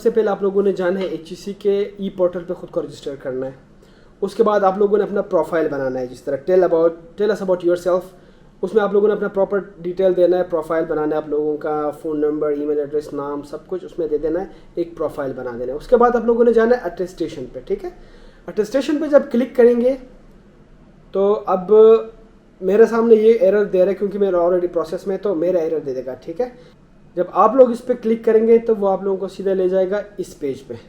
से पहले आप लोगों ने जाना है HEC के ई पोर्टल पे खुद को रजिस्टर करना है. उसके बाद आप लोगों ने अपना प्रोफाइल बनाना है, जिस तरह टेल अस अबाउट योरसेल्फ. उसमें आप लोगों ने अपना प्रॉपर डिटेल देना है, प्रोफाइल बनाना है आप लोगों का, फ़ोन नंबर, ईमेल एड्रेस, नाम, सब कुछ उसमें दे देना है, एक प्रोफाइल बना देना है. उसके बाद आप लोगों ने जाना है अटेस्टेशन पे. ठीक है, अटेस्टेशन पे जब क्लिक करेंगे तो अब मेरे सामने ये एरर दे रहा है क्योंकि मेरा ऑलरेडी प्रोसेस में, तो मेरा एरर दे देगा. ठीक है, जब आप लोग इस पर क्लिक करेंगे तो वो आप लोगों को सीधा ले जाएगा इस पेज पे.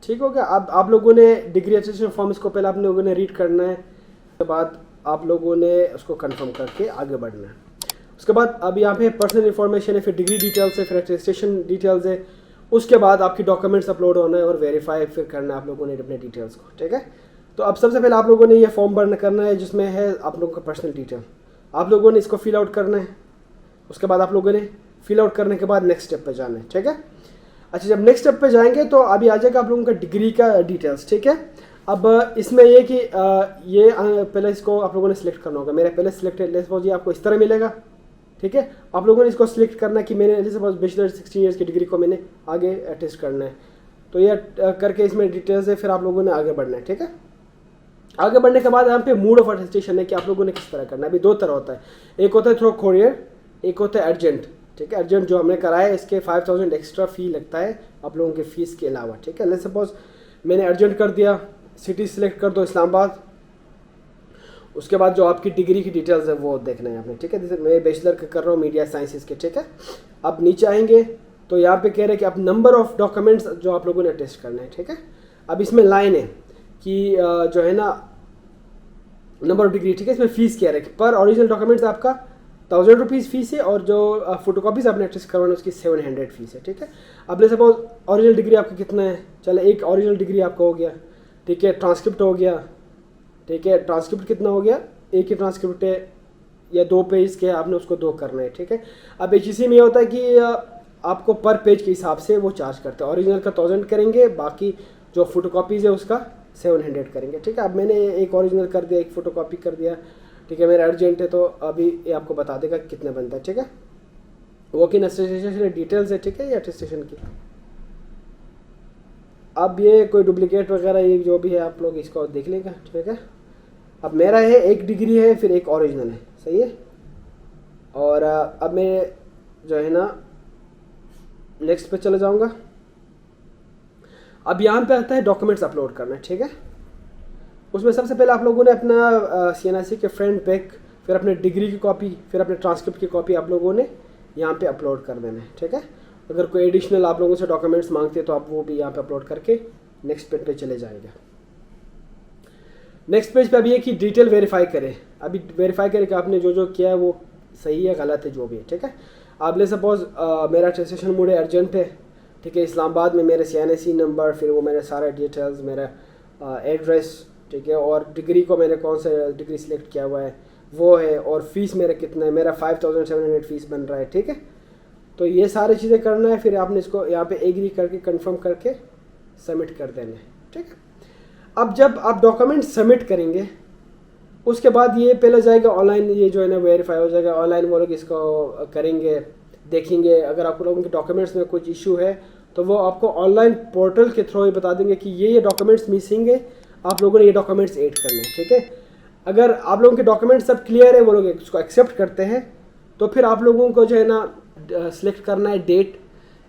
ठीक हो गया. अब आप लोगों ने डिग्री एप्लीकेशन फॉर्म इसको पहले आप लोगों ने रीड करना है, उसके बाद आप लोगों ने उसको कंफर्म करके आगे बढ़ना है. उसके बाद अब यहाँ पे पर्सनल इन्फॉर्मेशन है, फिर डिग्री डिटेल्स है, फिर अटेस्टेशन डिटेल्स है. उसके बाद आपकी डॉक्यूमेंट्स अपलोड होना है और वेरीफाई फिर करना है आप लोगों ने अपने डिटेल्स को. ठीक है, तो अब सबसे पहले आप लोगों ने ये फॉर्म भरना करना है जिसमें है आप लोगों का पर्सनल डिटेल. आप लोगों ने इसको फिल आउट करना है. उसके बाद आप लोगों ने फिल आउट करने के बाद नेक्स्ट स्टेप पे जाना है. ठीक है, अच्छा जब नेक्स्ट स्टेप पे जाएंगे तो अभी आ जाएगा आप लोगों का डिग्री का डिटेल्स. ठीक है, अब इसमें ये कि ये पहले इसको आप लोगों ने सिलेक्ट करना होगा. मेरा पहले सिलेक्ट है, सपोज ये आपको इस तरह मिलेगा. ठीक है, आप लोगों ने इसको सिलेक्ट करना है कि मैंने सपोज बैचलर 16 ईयर्स की डिग्री को मैंने आगे टेस्ट करना है, तो ये करके इसमें डिटेल्स है, फिर आप लोगों ने आगे बढ़ना है. ठीक है, आगे बढ़ने के बाद यहाँ पे मूड ऑफ अटेस्टेशन है कि आप लोगों ने किस तरह करना है. अभी दो तरह होता है, एक होता है थ्रू कोरियर, एक होता है अर्जेंट. ठीक है, अर्जेंट जो हमने कराया है इसके 5000 एक्स्ट्रा फ़ी लगता है आप लोगों के फ़ीस के अलावा. ठीक है, लेट्स सपोज मैंने अर्जेंट कर दिया, सिटी सिलेक्ट कर दो इस्लामाबाद. उसके बाद जो आपकी डिग्री की डिटेल्स है वो देखना है आपने. ठीक है, जैसे मैं बैचलर कर रहा हूँ मीडिया साइंसेस के. ठीक है, अब नीचे आएंगे तो यहाँ पे कह रहे हैं कि आप नंबर ऑफ़ डॉक्यूमेंट्स जो आप लोगों ने टेस्ट करना है. ठीक है, अब इसमें लाइन है कि जो है ना नंबर ऑफ डिग्री. ठीक है, इसमें फ़ीस कह रहे हैं कि पर ओरिजिनल डॉक्यूमेंट्स आपका 1000 रुपीज़ फ़ीस है और जो फोटो कॉपीज़ आपने टेस्ट करवाना उसकी 700 फ़ीस है. ठीक है, अब ले सपोज ओरिजिनल डिग्री आपका कितना है, चले एक ओरिजिनल डिग्री आपका हो गया. ठीक है, ट्रांसक्रिप्ट हो गया. ठीक है, ट्रांसक्रिप्ट कितना हो गया, एक ही ट्रांसक्रिप्ट है या 2 पेज के आपने उसको 2 करना है. ठीक है, अब HEC में ये होता है कि आपको पर पेज के हिसाब से वो चार्ज करते हैं. ओरिजिनल का 1000 करेंगे, बाकी जो फोटो कॉपीज़ है उसका 700 करेंगे. ठीक है, अब मैंने एक ओरिजिनल कर दिया, एक फ़ोटो कॉपी कर दिया. ठीक है, मेरा अर्जेंट है तो अभी ये आपको बता देगा कितना बनता है. ठीक है, वॉक इन अटेस्टेशन डिटेल्स है. ठीक है, ये अटेस्टेशन की. अब ये कोई डुप्लीकेट वगैरह ये जो भी है आप लोग इसको देख लेगा. ठीक है, अब मेरा है एक डिग्री है फिर एक ओरिजिनल है. सही है, और अब मैं जो है ना नेक्स्ट पे चले जाऊंगा. अब यहाँ पे आता है डॉक्यूमेंट्स अपलोड करना. ठीक है, उसमें सबसे पहले आप लोगों ने अपना CNIC के फ्रंट बैक, फिर अपने डिग्री की कॉपी, फिर अपने ट्रांसक्रिप्ट की कॉपी आप लोगों ने यहाँ पे अपलोड कर देना है. ठीक है, अगर कोई एडिशनल आप लोगों से डॉक्यूमेंट्स मांगते हैं तो आप वो भी यहाँ पे अपलोड करके नेक्स्ट पेज पे चले जाएंगे. नेक्स्ट पेज पे अभी ये कि डिटेल वेरीफाई करें. अभी वेरीफाई करें कि आपने जो जो किया है वो सही है गलत है जो भी है. ठीक है, आप ले सपोज मेरा अटेस्टेशन मोड है अर्जेंट है. ठीक है, इस्लामाबाद में मेरे CNIC नंबर, फिर वो मेरे सारे डिटेल्स, मेरा एड्रेस. ठीक है, और डिग्री को मैंने कौन सा डिग्री सिलेक्ट किया हुआ है वो है, और फीस मेरा कितना है, मेरा 5700 फीस बन रहा है. ठीक है, तो ये सारी चीज़ें करना है. फिर आपने इसको यहाँ पे एग्री करके कंफर्म करके सबमिट कर देना है. ठीक है, अब जब आप डॉक्यूमेंट सबमिट करेंगे उसके बाद ये पहले जाएगा ऑनलाइन, ये जो है ना वेरीफाई हो जाएगा ऑनलाइन. वो लोग इसको करेंगे, देखेंगे. अगर आप लोगों के डॉक्यूमेंट्स में कुछ इशू है तो वो आपको ऑनलाइन पोर्टल के थ्रू ही बता देंगे कि ये डॉक्यूमेंट्स मिसिंग है, आप लोगों ने ये डॉक्यूमेंट्स ऐड करने हैं. ठीक है, अगर आप लोगों के डॉक्यूमेंट्स सब क्लियर है, वो लोग इसको एक्सेप्ट करते हैं, तो फिर आप लोगों को जो है ना सिलेक्ट करना है डेट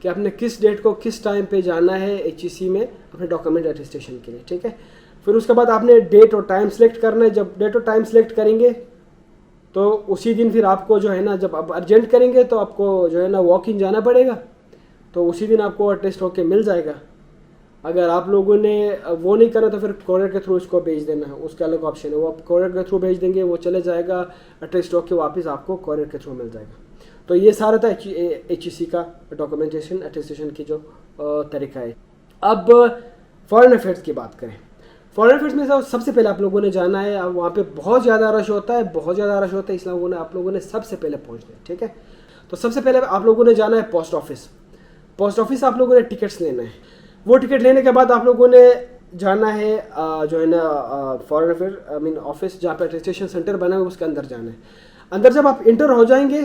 कि आपने किस डेट को किस टाइम पे जाना है HEC में अपने डॉक्यूमेंट अटेस्टेशन के लिए. ठीक है, फिर उसके बाद आपने डेट और टाइम सेलेक्ट करना है. जब डेट और टाइम सेलेक्ट करेंगे तो उसी दिन फिर आपको जो है ना, जब आप अर्जेंट करेंगे तो आपको जो है ना वॉक इन जाना पड़ेगा, तो उसी दिन आपको अटेस्ट होके मिल जाएगा. अगर आप लोगों ने वो नहीं करना तो फिर कोरियर के थ्रू इसको भेज देना है, उसका अलग ऑप्शन है. वो आप कोरियर के थ्रू भेज देंगे, वो चले जाएगा, अटेस्ट होके वापस आपको कोरियर के थ्रू मिल जाएगा. तो ये सारा था HEC का डॉक्यूमेंटेशन अटेस्टेशन की जो तरीका है. अब फॉरेन अफेयर्स की बात करें. फॉरेन अफेयर्स में सबसे पहले आप लोगों ने जाना है. अब वहाँ पे बहुत ज़्यादा रश होता है, बहुत ज़्यादा रश होता है, इसलिए आप लोगों ने सबसे पहले पहुँचना है. ठीक है, तो सबसे पहले आप लोगों ने जाना है पोस्ट ऑफिस. पोस्ट ऑफिस आप लोगों ने टिकट्स लेना है. वो टिकट लेने के बाद आप लोगों ने जाना है जो है ना फॉरेन अफेयर ऑफिस जहाँ पे अटेस्टेशन सेंटर बना है उसके अंदर जाना है. अंदर जब आप इंटर हो जाएंगे